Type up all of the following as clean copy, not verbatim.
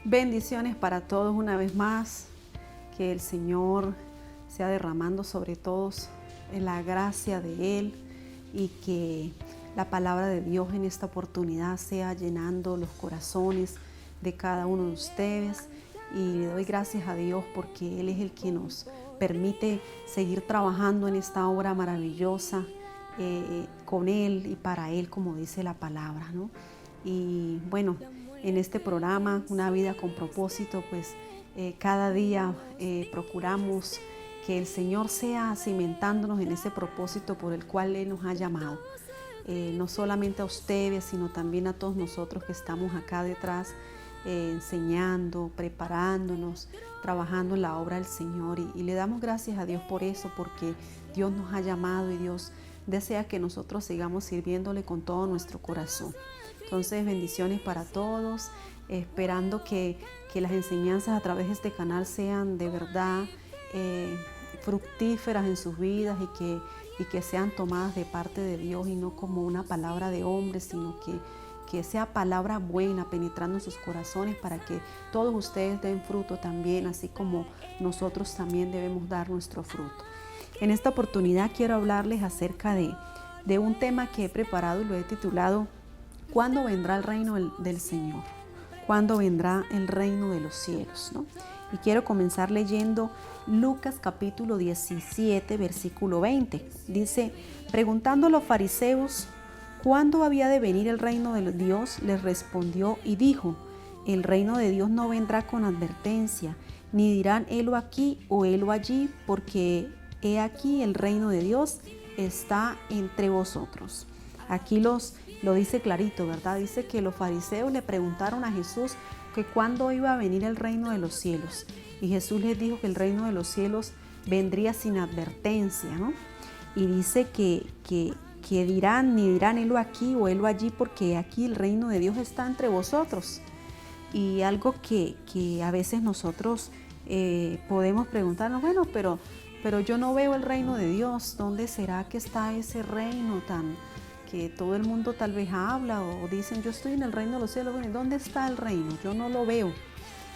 Bendiciones para todos una vez más. Que el Señor sea derramando sobre todos la gracia de Él y que la palabra de Dios en esta oportunidad sea llenando los corazones de cada uno de ustedes. Y le doy gracias a Dios porque Él es el que nos permite seguir trabajando en esta obra maravillosa con Él y para Él, como dice la palabra, ¿no? Y bueno, en este programa, Una Vida con Propósito, pues cada día procuramos que el Señor sea cimentándonos en ese propósito por el cual Él nos ha llamado. No solamente a ustedes, sino también a todos nosotros que estamos acá detrás, enseñando, preparándonos, trabajando en la obra del Señor. Y le damos gracias a Dios por eso, porque Dios nos ha llamado y Dios desea que nosotros sigamos sirviéndole con todo nuestro corazón. Entonces, bendiciones para todos, esperando que las enseñanzas a través de este canal sean de verdad fructíferas en sus vidas y que sean tomadas de parte de Dios y no como una palabra de hombre, sino que sea palabra buena penetrando en sus corazones para que todos ustedes den fruto también, así como nosotros también debemos dar nuestro fruto. En esta oportunidad quiero hablarles acerca de un tema que he preparado y lo he titulado ¿Cuándo vendrá el reino del Señor? ¿Cuándo vendrá el reino de los cielos? ¿No? Y quiero comenzar leyendo Lucas capítulo 17, versículo 20. Dice, preguntando a los fariseos ¿cuándo había de venir el reino de Dios? Les respondió y dijo, el reino de Dios no vendrá con advertencia, ni dirán helo aquí o helo allí, porque he aquí el reino de Dios está entre vosotros. Aquí lo dice clarito, ¿verdad? Dice que los fariseos le preguntaron a Jesús que cuándo iba a venir el reino de los cielos. Y Jesús les dijo que el reino de los cielos vendría sin advertencia, ¿no? Y dice que dirán, ni dirán helo aquí o helo allí, porque aquí el reino de Dios está entre vosotros. Y algo que a veces nosotros podemos preguntarnos, bueno, pero yo no veo el reino de Dios. ¿Dónde será que está ese reino tan que todo el mundo tal vez habla o dicen yo estoy en el reino de los cielos? Bueno, ¿dónde está el reino? Yo no lo veo,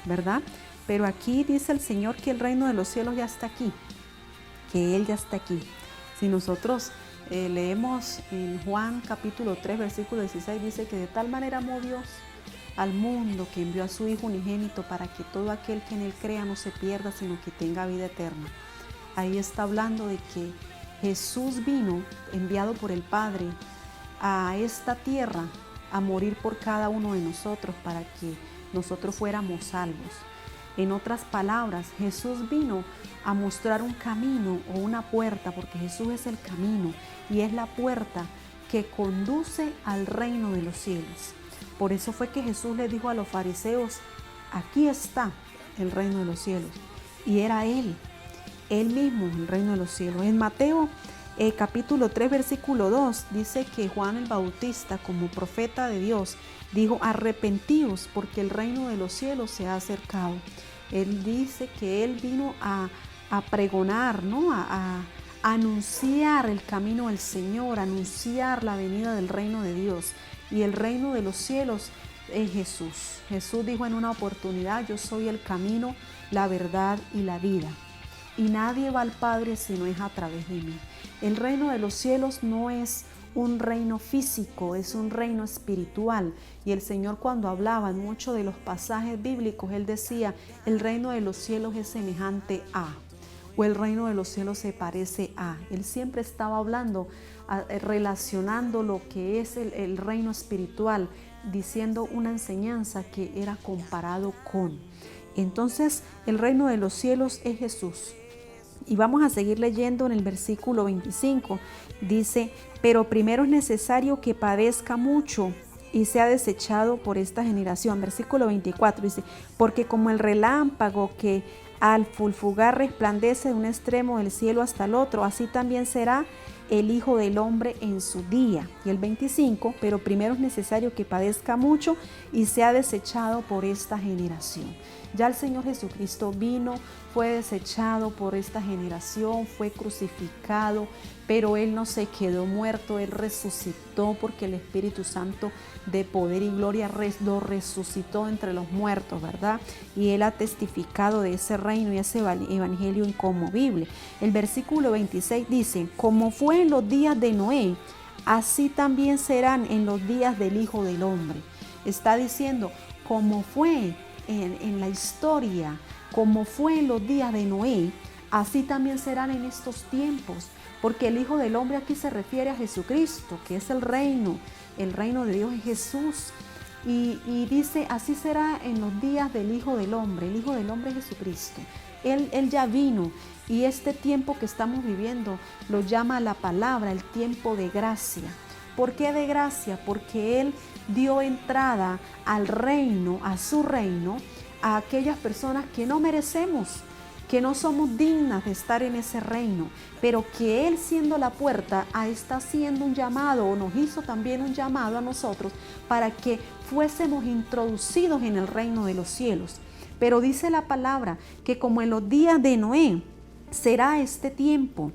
¿verdad? Pero aquí dice el Señor que el reino de los cielos ya está aquí, que Él ya está aquí. Si nosotros leemos en Juan capítulo 3, versículo 16, dice que de tal manera amó Dios al mundo que envió a su Hijo unigénito para que todo aquel que en Él crea no se pierda, sino que tenga vida eterna. Ahí está hablando de que Jesús vino, enviado por el Padre, a esta tierra a morir por cada uno de nosotros para que nosotros fuéramos salvos. En otras palabras, Jesús vino a mostrar un camino o una puerta, porque Jesús es el camino y es la puerta que conduce al reino de los cielos. Por eso fue que Jesús le dijo a los fariseos, aquí está el reino de los cielos. Y era Él mismo, el reino de los cielos. En Mateo capítulo 3, versículo 2, dice que Juan el Bautista, como profeta de Dios, dijo, arrepentíos porque el reino de los cielos se ha acercado. Él dice que Él vino a pregonar, ¿no? A anunciar el camino del Señor, a anunciar la venida del reino de Dios. Y el reino de los cielos es Jesús. Jesús dijo en una oportunidad, yo soy el camino, la verdad y la vida. Y nadie va al Padre si no es a través de mí. El reino de los cielos no es un reino físico, es un reino espiritual. Y el Señor, cuando hablaba en muchos de los pasajes bíblicos, Él decía, el reino de los cielos es semejante a, o el reino de los cielos se parece a. Él siempre estaba hablando, relacionando lo que es el reino espiritual, diciendo una enseñanza que era comparado con. Entonces, el reino de los cielos es Jesús. Y vamos a seguir leyendo en el versículo 25. Dice, pero primero es necesario que padezca mucho y sea desechado por esta generación. Versículo 24 dice, porque como el relámpago que al fulgurar resplandece de un extremo del cielo hasta el otro, así también será el Hijo del Hombre en su día. Y el 25, pero primero es necesario que padezca mucho y sea desechado por esta generación. Ya el Señor Jesucristo vino, fue desechado por esta generación, fue crucificado, pero Él no se quedó muerto, Él resucitó porque el Espíritu Santo de poder y gloria lo resucitó entre los muertos, ¿verdad? Y Él ha testificado de ese reino y ese evangelio inconmovible. El versículo 26 dice, como fue en los días de Noé, así también serán en los días del Hijo del Hombre. Está diciendo, como fue en la historia, como fue en los días de Noé, así también serán en estos tiempos, porque el Hijo del Hombre aquí se refiere a Jesucristo, que es el reino de Dios es Jesús. Y dice, así será en los días del Hijo del Hombre. El Hijo del Hombre es Jesucristo. Él ya vino, y este tiempo que estamos viviendo lo llama la palabra el tiempo de gracia. ¿Por qué de gracia? Porque Él dio entrada al reino, a su reino, a aquellas personas que no merecemos, que no somos dignas de estar en ese reino, pero que Él, siendo la puerta, está haciendo un llamado, o nos hizo también un llamado a nosotros para que fuésemos introducidos en el reino de los cielos. Pero dice la palabra que como en los días de Noé será este tiempo,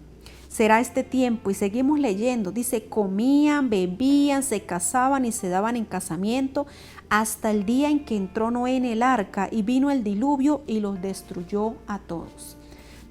y seguimos leyendo, dice, comían, bebían, se casaban y se daban en casamiento hasta el día en que entró Noé en el arca y vino el diluvio y los destruyó a todos.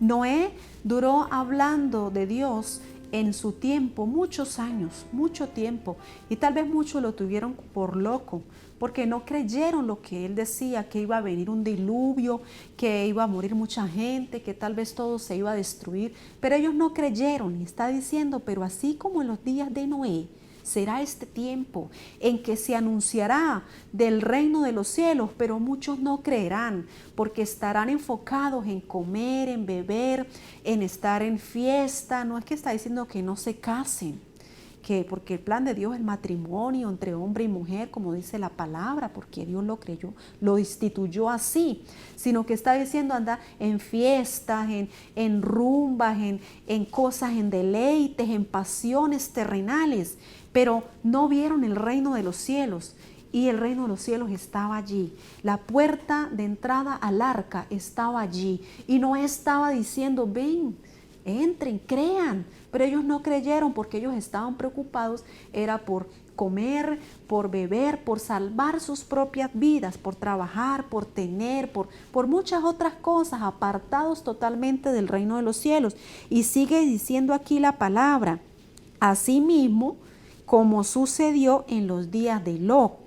Noé duró hablando de Dios en su tiempo muchos años, mucho tiempo, y tal vez muchos lo tuvieron por loco, porque no creyeron lo que él decía, que iba a venir un diluvio, que iba a morir mucha gente, que tal vez todo se iba a destruir, pero ellos no creyeron. Y está diciendo, pero así como en los días de Noé, será este tiempo en que se anunciará del reino de los cielos, pero muchos no creerán, porque estarán enfocados en comer, en beber, en estar en fiesta. No es que está diciendo que no se casen, porque el plan de Dios es el matrimonio entre hombre y mujer, como dice la palabra, porque Dios lo creyó, lo instituyó así, sino que está diciendo andar en fiestas, en rumbas, en cosas, en deleites, en pasiones terrenales, pero no vieron el reino de los cielos. Y el reino de los cielos estaba allí. La puerta de entrada al arca estaba allí. Y Noé estaba diciendo, ven, entren, crean. Pero ellos no creyeron porque ellos estaban preocupados, era por comer, por beber, por salvar sus propias vidas, por trabajar, por tener, por muchas otras cosas, apartados totalmente del reino de los cielos. Y sigue diciendo aquí la palabra, asimismo, como sucedió en los días de Lot.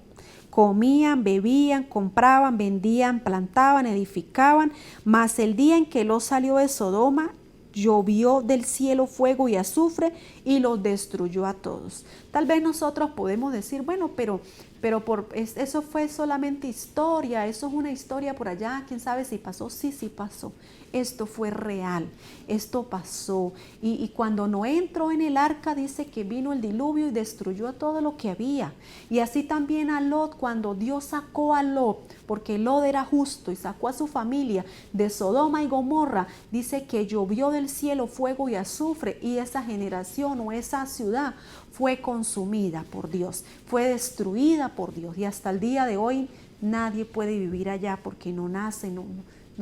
Comían, bebían, compraban, vendían, plantaban, edificaban, mas el día en que Lot salió de Sodoma, llovió del cielo fuego y azufre y los destruyó a todos. Tal vez nosotros podemos decir, bueno, pero eso fue solamente historia, eso es una historia por allá, quién sabe si pasó. Sí, sí pasó. Esto fue real, esto pasó. Y cuando Noé entró en el arca, dice que vino el diluvio y destruyó a todo lo que había. Y así también a Lot, cuando Dios sacó a Lot, porque Lot era justo y sacó a su familia de Sodoma y Gomorra, dice que llovió del cielo fuego y azufre, y esa generación o esa ciudad fue consumida por Dios, fue destruida por Dios, y hasta el día de hoy nadie puede vivir allá porque no nace, no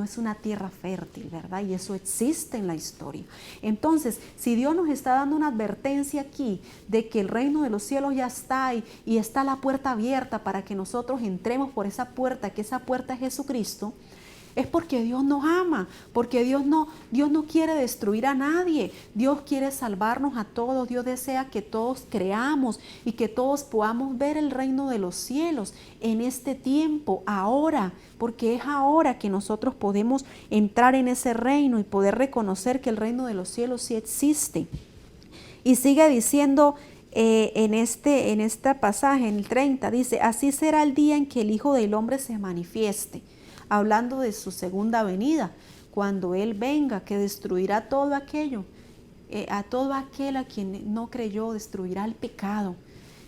es una tierra fértil, ¿verdad? Y eso existe en la historia. Entonces, si Dios nos está dando una advertencia aquí de que el reino de los cielos ya está ahí y está la puerta abierta para que nosotros entremos por esa puerta, que esa puerta es Jesucristo, es porque Dios nos ama, porque Dios no quiere destruir a nadie. Dios quiere salvarnos a todos. Dios desea que todos creamos y que todos podamos ver el reino de los cielos en este tiempo, ahora, porque es ahora que nosotros podemos entrar en ese reino y poder reconocer que el reino de los cielos sí existe. Y sigue diciendo en este pasaje, en el 30, dice, así será el día en que el Hijo del Hombre se manifieste. Hablando de su segunda venida, cuando Él venga, que destruirá todo aquello, a todo aquel a quien no creyó, destruirá el pecado,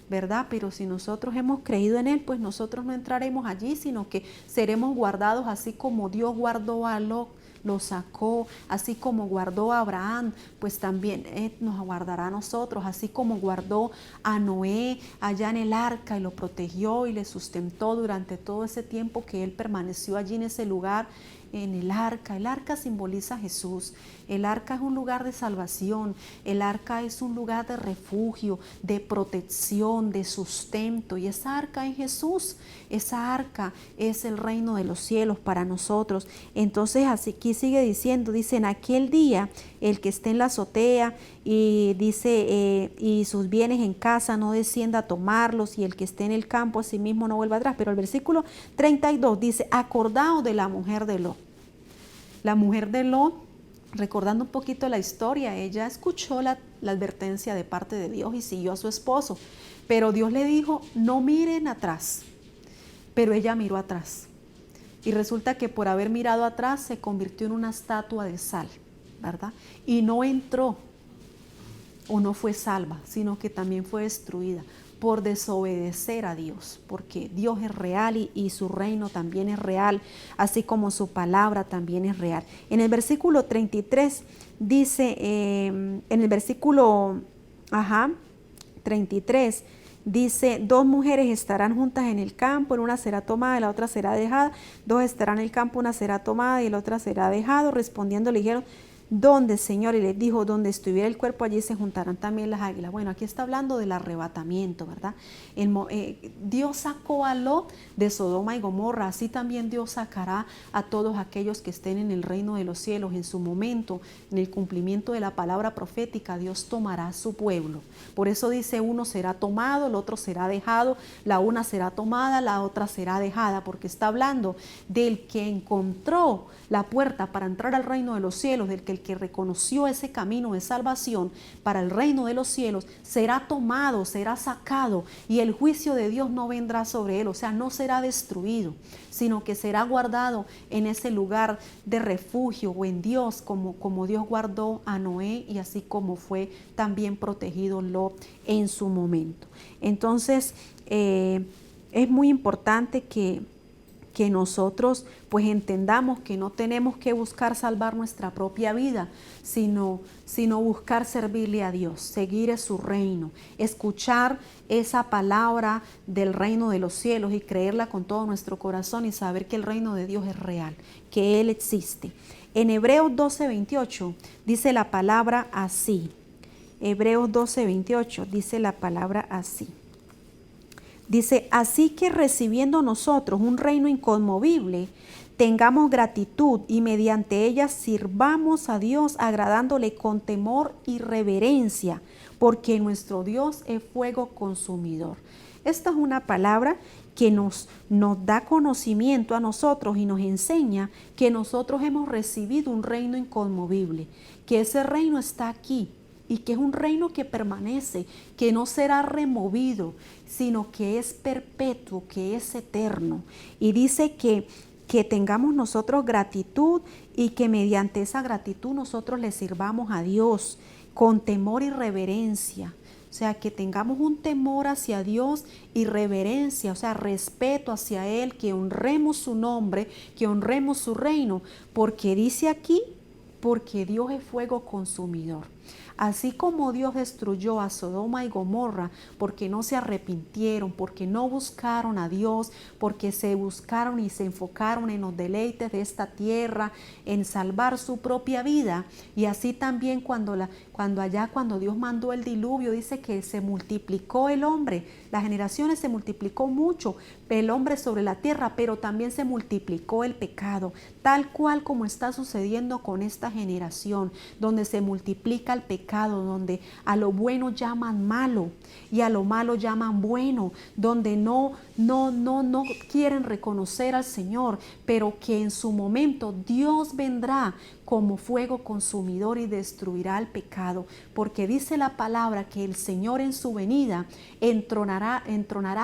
¿verdad? Pero si nosotros hemos creído en Él, pues nosotros no entraremos allí, sino que seremos guardados así como Dios guardó a Lot, lo sacó, así como guardó a Abraham, pues también nos guardará a nosotros, así como guardó a Noé allá en el arca y lo protegió y le sustentó durante todo ese tiempo que él permaneció allí en ese lugar, en el arca. El arca simboliza a Jesús. El arca es un lugar de salvación. El arca es un lugar de refugio, de protección, de sustento. Y esa arca es Jesús. Esa arca es el reino de los cielos para nosotros. Entonces así aquí sigue diciendo, dice, en aquel día el que esté en la azotea y dice y sus bienes en casa no descienda a tomarlos, y el que esté en el campo asimismo no vuelva atrás. Pero el versículo 32 dice, acordaos de la mujer de Lot. La mujer de Lot, recordando un poquito la historia, ella escuchó la advertencia de parte de Dios y siguió a su esposo, pero Dios le dijo, no miren atrás, pero ella miró atrás. Y resulta que por haber mirado atrás se convirtió en una estatua de sal, ¿verdad? Y no entró o no fue salva, sino que también fue destruida por desobedecer a Dios, porque Dios es real y su reino también es real, así como su palabra también es real. En el versículo 33 dice, en el versículo 33, dice, dos mujeres estarán juntas en el campo, en una será tomada y la otra será dejada. Dos estarán en el campo, una será tomada y la otra será dejado. Respondiendo le dijeron, ¿dónde, Señor? Y les dijo, donde estuviera el cuerpo, allí se juntarán también las águilas. Bueno, aquí está hablando del arrebatamiento, ¿verdad? Dios sacó a Lot de Sodoma y Gomorra, así también Dios sacará a todos aquellos que estén en el reino de los cielos. En su momento, en el cumplimiento de la palabra profética, Dios tomará a su pueblo. Por eso dice, uno será tomado, el otro será dejado, la una será tomada, la otra será dejada, porque está hablando del que encontró la puerta para entrar al reino de los cielos, del que el que reconoció ese camino de salvación para el reino de los cielos, será tomado, será sacado, y el juicio de Dios no vendrá sobre él, o sea, no será destruido, sino que será guardado en ese lugar de refugio o en Dios, como Dios guardó a Noé, y así como fue también protegido Lot en su momento. Entonces, es muy importante que nosotros pues entendamos que no tenemos que buscar salvar nuestra propia vida, sino buscar servirle a Dios, seguir su reino, escuchar esa palabra del reino de los cielos y creerla con todo nuestro corazón y saber que el reino de Dios es real, que Él existe. En Hebreos 12:28 dice la palabra así. Hebreos 12:28 dice la palabra así. Dice, así que recibiendo nosotros un reino inconmovible, tengamos gratitud y mediante ella sirvamos a Dios agradándole con temor y reverencia, porque nuestro Dios es fuego consumidor. Esta es una palabra que nos da conocimiento a nosotros y nos enseña que nosotros hemos recibido un reino inconmovible, que ese reino está aquí, y que es un reino que permanece, que no será removido, sino que es perpetuo, que es eterno. Y dice que tengamos nosotros gratitud y que mediante esa gratitud nosotros le sirvamos a Dios con temor y reverencia. O sea, que tengamos un temor hacia Dios y reverencia, o sea, respeto hacia Él, que honremos su nombre, que honremos su reino, porque dice aquí, porque Dios es fuego consumidor. Así como Dios destruyó a Sodoma y Gomorra porque no se arrepintieron, porque no buscaron a Dios, porque se buscaron y se enfocaron en los deleites de esta tierra, en salvar su propia vida. Y así también cuando Dios mandó el diluvio, dice que se multiplicó el hombre, las generaciones se multiplicó mucho, el hombre sobre la tierra, pero también se multiplicó el pecado, tal cual como está sucediendo con esta generación, donde se multiplica el pecado, donde a lo bueno llaman malo y a lo malo llaman bueno, donde no quieren reconocer al Señor, pero que en su momento Dios vendrá como fuego consumidor y destruirá el pecado, porque dice la palabra que el Señor en su venida entronará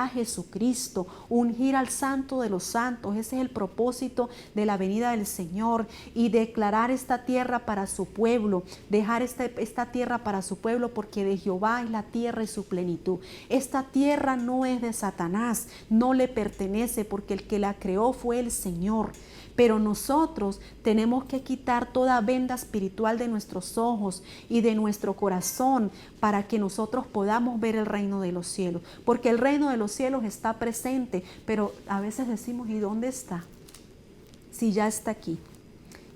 a Jesucristo, ungir al Santo de los Santos. Ese es el propósito de la venida del Señor, y declarar esta tierra para su pueblo, dejar esta tierra para su pueblo, porque de Jehová es la tierra y su plenitud. Esta tierra no es de Satanás, no le pertenece, porque el que la creó fue el Señor. Pero nosotros tenemos que quitar toda venda espiritual de nuestros ojos y de nuestro corazón para que nosotros podamos ver el reino de los cielos. Porque el reino de los cielos está presente, pero a veces decimos, ¿y dónde está? Si ya está aquí.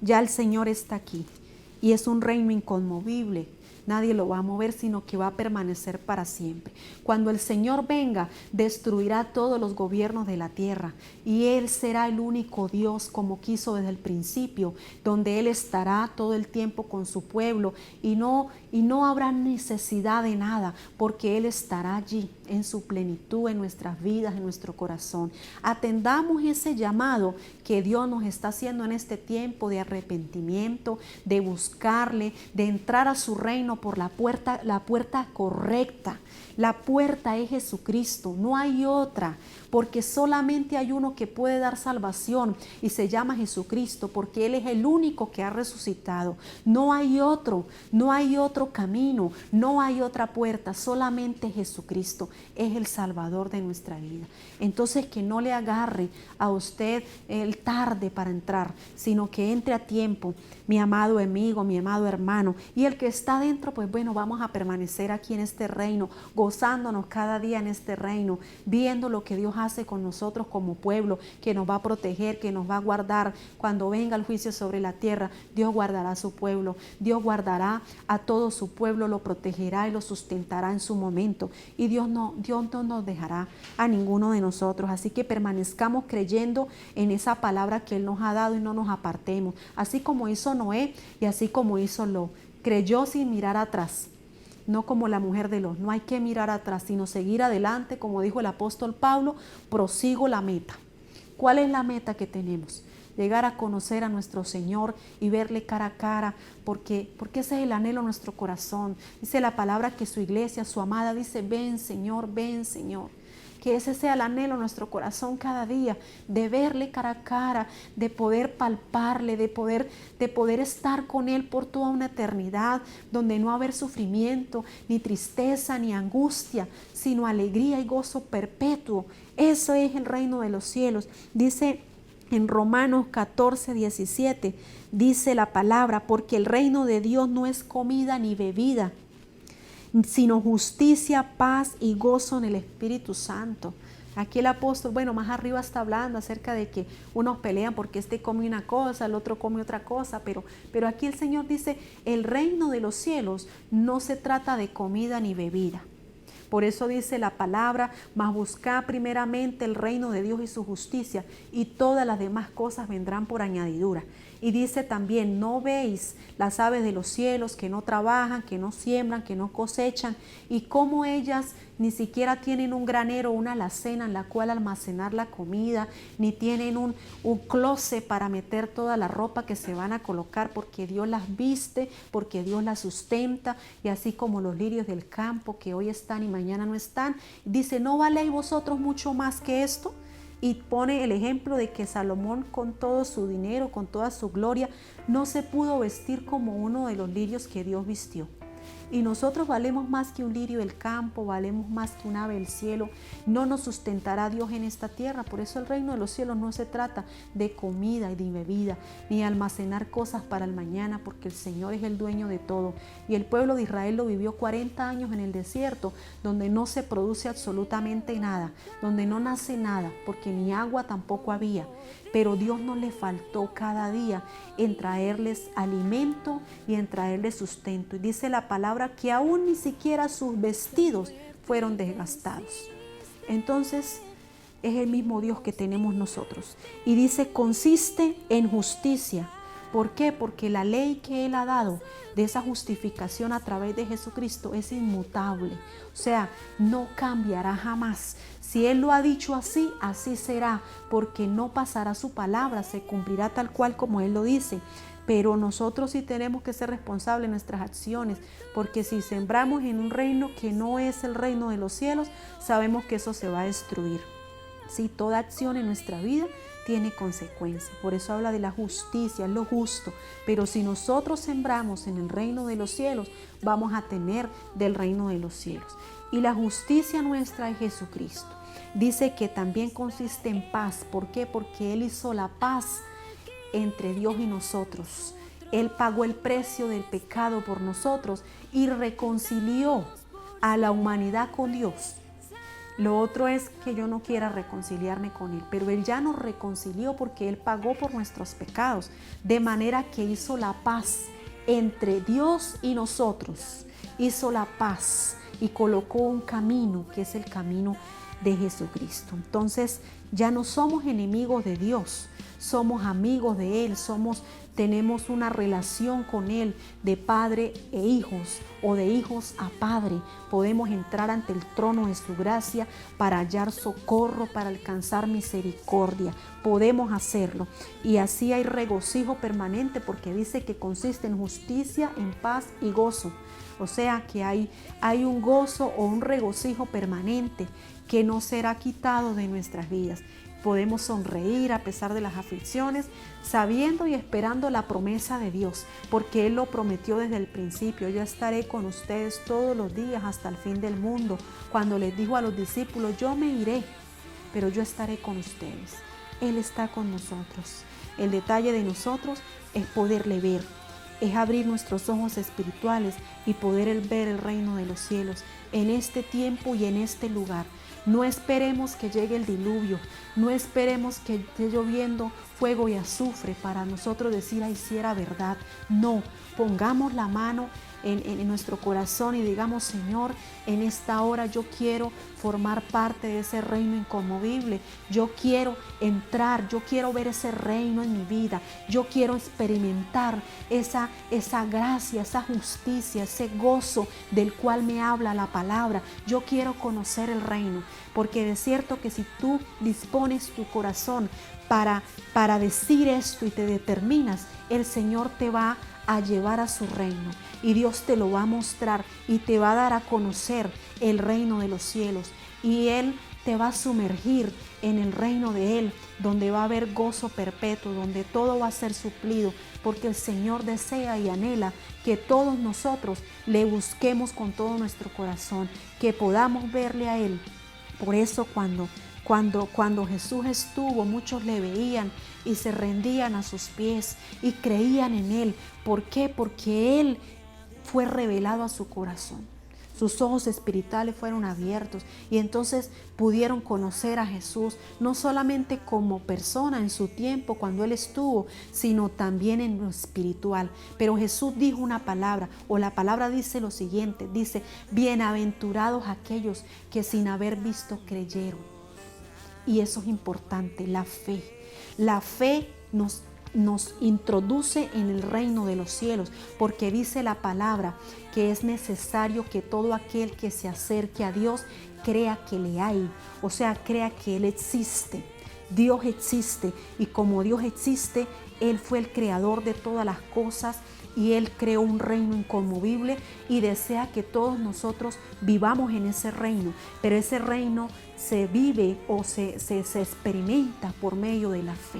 Ya el Señor está aquí y es un reino inconmovible. Nadie lo va a mover, sino que va a permanecer para siempre. Cuando el Señor venga, destruirá todos los gobiernos de la tierra y Él será el único Dios como quiso desde el principio, donde Él estará todo el tiempo con su pueblo y no habrá necesidad de nada, porque Él estará allí en su plenitud, en nuestras vidas, en nuestro corazón. Atendamos ese llamado que Dios nos está haciendo en este tiempo de arrepentimiento, de buscarle, de entrar a su reino por la puerta correcta. La puerta es Jesucristo, no hay otra, porque solamente hay uno que puede dar salvación y se llama Jesucristo, porque Él es el único que ha resucitado. No hay otro camino, no hay otra puerta, solamente Jesucristo es el Salvador de nuestra vida. Entonces, que no le agarre a usted el tarde para entrar, sino que entre a tiempo, mi amado amigo, mi amado hermano. Y el que está dentro, pues bueno, vamos a permanecer aquí en este reino, gozándonos cada día en este reino, viendo lo que Dios hace con nosotros como pueblo, que nos va a proteger, que nos va a guardar. Cuando venga el juicio sobre la tierra, Dios guardará a su pueblo, Dios guardará a todo su pueblo, lo protegerá y lo sustentará en su momento. Y Dios no nos dejará a ninguno de nosotros. Así que permanezcamos creyendo en esa palabra que Él nos ha dado y no nos apartemos. Así como hizo Noé y así como hizo Lot. Creyó sin mirar atrás. No como la mujer de Lot. No hay que mirar atrás, sino seguir adelante. Como dijo el apóstol Pablo, prosigo la meta. ¿Cuál es la meta que tenemos? Llegar a conocer a nuestro Señor y verle cara a cara, porque ese es el anhelo de nuestro corazón. Dice la palabra que su iglesia, su amada, dice, ven Señor, ven Señor. Que ese sea el anhelo de nuestro corazón cada día, de verle cara a cara, de poder palparle, de poder estar con Él por toda una eternidad, donde no va a haber sufrimiento, ni tristeza, ni angustia, sino alegría y gozo perpetuo. Eso es el reino de los cielos. Dice en Romanos 14, 17, dice la palabra, porque el reino de Dios no es comida ni bebida, sino justicia, paz y gozo en el Espíritu Santo. Aquí el apóstol, bueno, más arriba está hablando acerca de que unos pelean porque este come una cosa, el otro come otra cosa, pero aquí el Señor dice, el reino de los cielos no se trata de comida ni bebida. Por eso dice la palabra, mas buscad primeramente el reino de Dios y su justicia, y todas las demás cosas vendrán por añadidura. Y dice también, ¿no veis las aves de los cielos que no trabajan, que no siembran, que no cosechan? Y cómo ellas ni siquiera tienen un granero o una alacena en la cual almacenar la comida, ni tienen un closet para meter toda la ropa que se van a colocar, porque Dios las viste, porque Dios las sustenta, y así como los lirios del campo que hoy están y mañana no están. Dice, ¿no valéis vosotros mucho más que esto? Y pone el ejemplo de que Salomón, con todo su dinero, con toda su gloria, no se pudo vestir como uno de los lirios que Dios vistió. Y nosotros valemos más que un lirio del campo, valemos más que un ave del cielo. No nos sustentará Dios en esta tierra. Por eso el reino de los cielos no se trata de comida y de bebida, ni almacenar cosas para el mañana, porque el Señor es el dueño de todo. Y el pueblo de Israel lo vivió 40 años en el desierto, donde no se produce absolutamente nada, donde no nace nada, porque ni agua tampoco había. Pero Dios no le faltó cada día en traerles alimento y en traerles sustento. Y dice la palabra que aún ni siquiera sus vestidos fueron desgastados. Entonces es el mismo Dios que tenemos nosotros. Y dice, consiste en justicia. ¿Por qué? Porque la ley que Él ha dado de esa justificación a través de Jesucristo es inmutable. O sea, no cambiará jamás. Si Él lo ha dicho así, así será, porque no pasará su palabra, se cumplirá tal cual como Él lo dice. Pero nosotros sí tenemos que ser responsables de nuestras acciones, porque si sembramos en un reino que no es el reino de los cielos, sabemos que eso se va a destruir. Sí, toda acción en nuestra vida tiene consecuencias. Por eso habla de la justicia, es lo justo. Pero si nosotros sembramos en el reino de los cielos, vamos a tener del reino de los cielos. Y la justicia nuestra es Jesucristo. Dice que también consiste en paz. ¿Por qué? Porque Él hizo la paz entre Dios y nosotros. Él pagó el precio del pecado por nosotros y reconcilió a la humanidad con Dios. Lo otro es que yo no quiera reconciliarme con Él, pero Él ya nos reconcilió porque Él pagó por nuestros pecados, de manera que hizo la paz entre Dios y nosotros, hizo la paz y colocó un camino que es el camino de Jesucristo. Entonces ya no somos enemigos de Dios, somos amigos de Él, tenemos una relación con Él de padre e hijos o de hijos a padre. Podemos entrar ante el trono de su gracia para hallar socorro, para alcanzar misericordia. Podemos hacerlo y así hay regocijo permanente, porque dice que consiste en justicia, en paz y gozo. O sea que hay un gozo o un regocijo permanente que no será quitado de nuestras vidas. Podemos sonreír a pesar de las aflicciones, sabiendo y esperando la promesa de Dios, porque Él lo prometió desde el principio. Yo estaré con ustedes todos los días hasta el fin del mundo. Cuando les dijo a los discípulos, yo me iré, pero yo estaré con ustedes. Él está con nosotros. El detalle de nosotros es poderle ver, es abrir nuestros ojos espirituales y poder ver el reino de los cielos en este tiempo y en este lugar. No esperemos que llegue el diluvio, no esperemos que esté lloviendo fuego y azufre para nosotros decir, ay, si era verdad. No, pongamos la mano en nuestro corazón y digamos, Señor, en esta hora yo quiero formar parte de ese reino inconmovible. Yo quiero entrar, yo quiero ver ese reino en mi vida. Yo quiero experimentar esa gracia, esa justicia, ese gozo del cual me habla la palabra. Yo quiero conocer el reino, porque de cierto que si tú dispones tu corazón para decir esto y te determinas, el Señor te va a llevar a su reino y Dios te lo va a mostrar y te va a dar a conocer el reino de los cielos, y Él te va a sumergir en el reino de Él, donde va a haber gozo perpetuo, donde todo va a ser suplido, porque el Señor desea y anhela que todos nosotros le busquemos con todo nuestro corazón, que podamos verle a Él. Por eso cuando Jesús estuvo, muchos le veían y se rendían a sus pies y creían en Él. ¿Por qué? Porque Él fue revelado a su corazón. Sus ojos espirituales fueron abiertos y entonces pudieron conocer a Jesús, no solamente como persona en su tiempo cuando Él estuvo, sino también en lo espiritual. Pero Jesús dijo una palabra, o la palabra dice lo siguiente, dice, bienaventurados aquellos que sin haber visto creyeron. Y eso es importante, la fe. La fe nos introduce en el reino de los cielos, porque dice la palabra que es necesario que todo aquel que se acerque a Dios crea que le hay, o sea, crea que Él existe. Dios existe, y como Dios existe, Él fue el creador de todas las cosas y Él creó un reino inconmovible y desea que todos nosotros vivamos en ese reino, pero ese reino se vive o se experimenta por medio de la fe,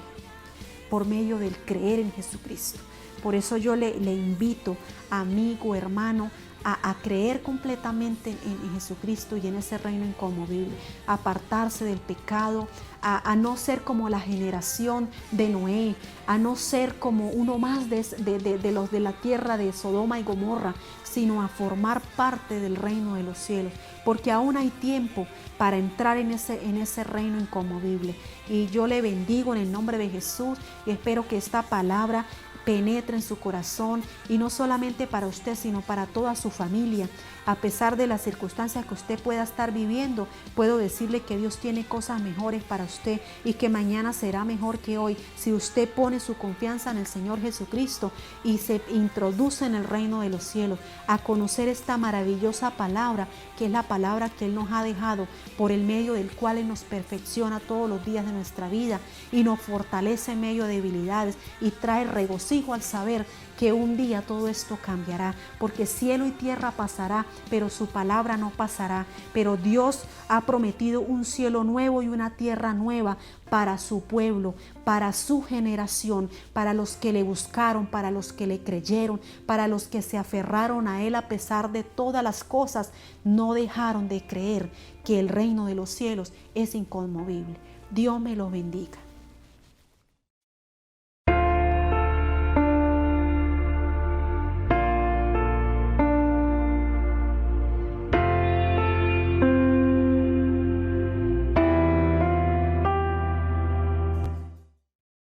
por medio del creer en Jesucristo. Por eso yo le invito, amigo, hermano, a creer completamente en Jesucristo y en ese reino inconmovible, a apartarse del pecado, a no ser como la generación de Noé, a no ser como uno más de los de la tierra de Sodoma y Gomorra, sino a formar parte del reino de los cielos, porque aún hay tiempo para entrar en ese reino inconmovible. Y yo le bendigo en el nombre de Jesús y espero que esta palabra penetre en su corazón, y no solamente para usted, sino para toda su familia. A pesar de las circunstancias que usted pueda estar viviendo, puedo decirle que Dios tiene cosas mejores para usted y que mañana será mejor que hoy si usted pone su confianza en el Señor Jesucristo y se introduce en el reino de los cielos a conocer esta maravillosa palabra, que es la palabra que Él nos ha dejado, por el medio del cual Él nos perfecciona todos los días de nuestra vida y nos fortalece en medio de debilidades y trae regocijo al saber que un día todo esto cambiará, porque cielo y tierra pasará, pero su palabra no pasará. Pero Dios ha prometido un cielo nuevo y una tierra nueva para su pueblo, para su generación, para los que le buscaron, para los que le creyeron, para los que se aferraron a Él a pesar de todas las cosas. No dejaron de creer que el reino de los cielos es inconmovible. Dios me lo bendiga.